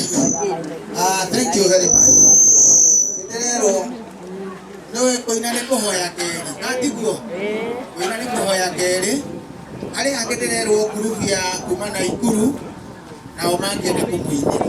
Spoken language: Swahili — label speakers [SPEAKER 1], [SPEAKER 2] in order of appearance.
[SPEAKER 1] Thank you very much. Rero no koina ni kuhoya keri natiguo koina ni kuhoya keri ari angedererwo group ya kuma na Ikuru na omangende kumuithira